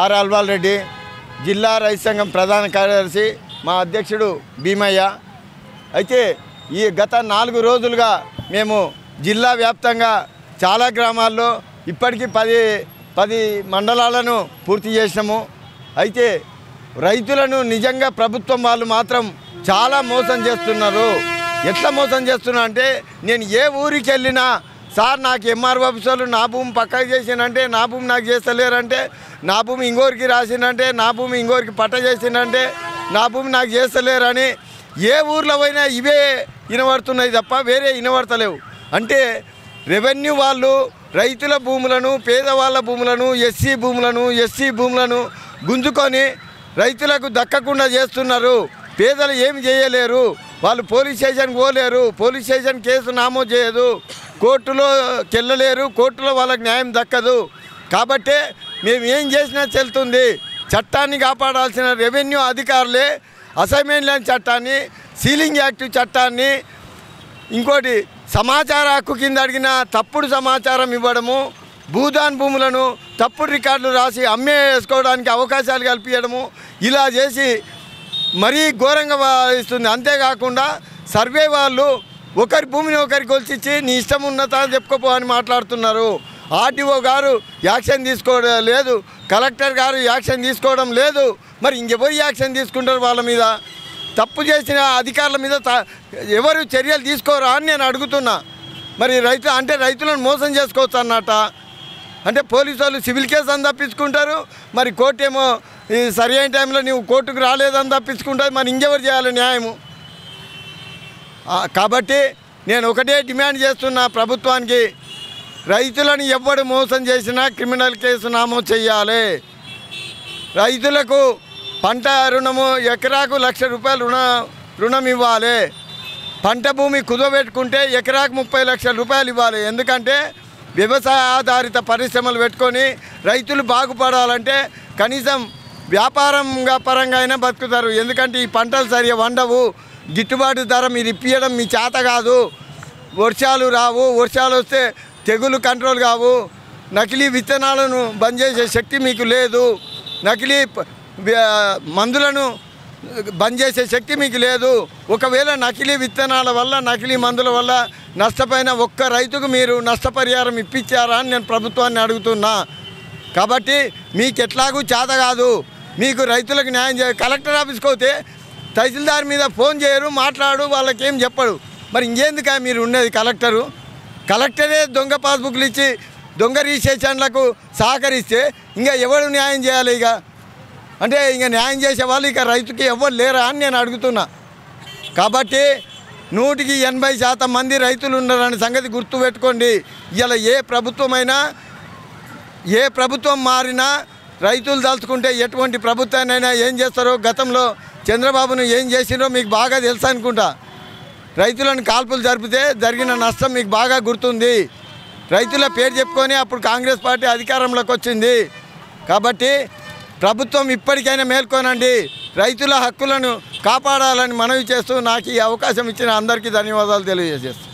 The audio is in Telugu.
ఆర్ అల్వాల్ రెడ్డి, జిల్లా రైతు సంఘం ప్రధాన కార్యదర్శి, మా అధ్యక్షుడు భీమయ్య. అయితే ఈ గత 4 రోజులుగా మేము జిల్లా వ్యాప్తంగా చాలా గ్రామాల్లో ఇప్పటికీ 10 మండలాలను పూర్తి చేసినాము. అయితే రైతులను నిజంగా ప్రభుత్వం వాళ్ళు మాత్రం చాలా మోసం చేస్తున్నారు. ఎట్లా మోసం చేస్తున్నా అంటే, నేను ఏ ఊరికి వెళ్ళినా సార్ నాకు ఎంఆర్ఓ ఆఫీసర్లు నా భూమి పక్కకు చేసినంటే, నా భూమి నాకు చేస్తలేరంటే, నా భూమి ఇంకోరికి రాసిందంటే, నా భూమి ఇంకోరికి పట్ట చేసిందంటే, నా భూమి నాకు చేస్తలేరని ఏ ఊర్లో పోయినా ఇవే వినబడుతున్నాయి తప్ప వేరే వినబడతలేవు. అంటే రెవెన్యూ వాళ్ళు రైతుల భూములను, పేదవాళ్ళ భూములను, ఎస్సీ భూములను గుంజుకొని రైతులకు దక్కకుండా చేస్తున్నారు. పేదలు ఏమి చేయలేరు, వాళ్ళు పోలీస్ స్టేషన్కి పోలేరు, పోలీస్ స్టేషన్ కేసు నమోదు చేయదు, కోర్టులోకి వెళ్ళలేరు, కోర్టులో వాళ్ళకి న్యాయం దక్కదు. కాబట్టే మేము ఏం చేసినా చెల్లుతుంది. చట్టాన్ని కాపాడాల్సిన రెవెన్యూ అధికారులే అసైన్మెంట్ ల్యాండ్ చట్టాన్ని, సీలింగ్ యాక్ట్ చట్టాన్ని, ఇంకోటి సమాచార హక్కు కింద అడిగిన తప్పుడు సమాచారం ఇవ్వడము, భూదాన్ భూములను తప్పుడు రికార్డులు రాసి అమ్మేసుకోవడానికి అవకాశాలు కల్పించడము, ఇలా చేసి మరీ ఘోరంగా ఇస్తుంది. అంతేకాకుండా సర్వే వాళ్ళు ఒకరి భూమిని ఒకరికి కొలిచిచ్చి నీ ఇష్టం ఉన్నత అని చెప్పుకోపో అని మాట్లాడుతున్నారు. ఆర్టీఓ గారు యాక్షన్ తీసుకోవడం లేదు, కలెక్టర్ గారు యాక్షన్ తీసుకోవడం లేదు. మరి ఇంకెవరు యాక్షన్ తీసుకుంటారు వాళ్ళ మీద? తప్పు చేసిన అధికారుల మీద ఎవరు చర్యలు తీసుకోరా అని నేను అడుగుతున్నా. మరి రైతులను మోసం చేసుకోవచ్చు అన్నట్ట. అంటే పోలీసు వాళ్ళు సివిల్ కేసు అని తప్పించుకుంటారు, మరి కోర్టు ఏమో సరి అయిన టైంలో నువ్వు కోర్టుకు రాలేదని తప్పించుకుంటారు. మరి ఇంకెవరు చేయాలి న్యాయము? కాబట్టి నేను ఒకటే డిమాండ్ చేస్తున్నా ప్రభుత్వానికి, రైతులను ఎవడు మోసం చేసినా క్రిమినల్ కేసు నమోదు చేయాలి. రైతులకు పంట రుణము ఎకరాకు ₹1,00,000 రుణం ఇవ్వాలి. పంట భూమి కుదవబెట్టుకుంటే ఎకరాకు ₹30 లక్షలు ఇవ్వాలి. ఎందుకంటే వ్యవసాయ ఆధారిత పరిశ్రమలు పెట్టుకొని రైతులు బాగుపడాలంటే కనీసం వ్యాపారంగా పరంగా అయినా బతుకుతారు. ఎందుకంటే ఈ పంటలు సరిగా వండవు, గిట్టుబాటు ధర మీరు ఇప్పించడం మీ చేత కాదు, వర్షాలు రావు, వర్షాలు వస్తే తెగులు కంట్రోల్ కావు, నకిలీ విత్తనాలను బంద్ చేసే శక్తి మీకు లేదు, నకిలీ మందులను బంద్ చేసే శక్తి మీకు లేదు. ఒకవేళ నకిలీ విత్తనాల వల్ల, నకిలీ మందుల వల్ల నష్టపోయిన ఒక్క రైతుకు మీరు నష్టపరిహారం ఇప్పించారా అని నేను ప్రభుత్వాన్ని అడుగుతున్నా. కాబట్టి మీకు ఎట్లాగూ చేత కాదు, మీకు రైతులకు న్యాయం కలెక్టర్ ఆఫీస్కి పోతే తహసీల్దార్ మీద ఫోన్ చేయరు, మాట్లాడు, వాళ్ళకేం చెప్పడు. మరి ఇంకేందుక మీరు ఉండేది? కలెక్టరే దొంగ పాస్బుక్లు ఇచ్చి దొంగ రిజిస్ట్రేషన్లకు సహకరిస్తే ఇంకా ఎవరు న్యాయం చేయాలి? అంటే ఇంకా న్యాయం చేసే వాళ్ళు ఇక రైతుకి ఎవరు లేరా అని నేను అడుగుతున్నా. కాబట్టి 180% మంది రైతులు ఉన్నారనే సంగతి గుర్తుపెట్టుకోండి. ఇలా ఏ ప్రభుత్వం మారినా రైతులు తలుచుకుంటే ఎటువంటి ప్రభుత్వాన్నైనా ఏం చేస్తారో, గతంలో చంద్రబాబును ఏం చేసినో మీకు బాగా తెలుసు అనుకుంటా. రైతులను కాల్పులు జరిపితే జరిగిన నష్టం మీకు బాగా గుర్తుంది. రైతుల పేరు చెప్పుకొని అప్పుడు కాంగ్రెస్ పార్టీ అధికారంలోకి వచ్చింది. కాబట్టి ప్రభుత్వం ఇప్పటికైనా మేల్కొనండి, రైతుల హక్కులను కాపాడాలని మనవి చేస్తూ నాకు ఈ అవకాశం ఇచ్చిన అందరికీ ధన్యవాదాలు తెలియజేస్తాను.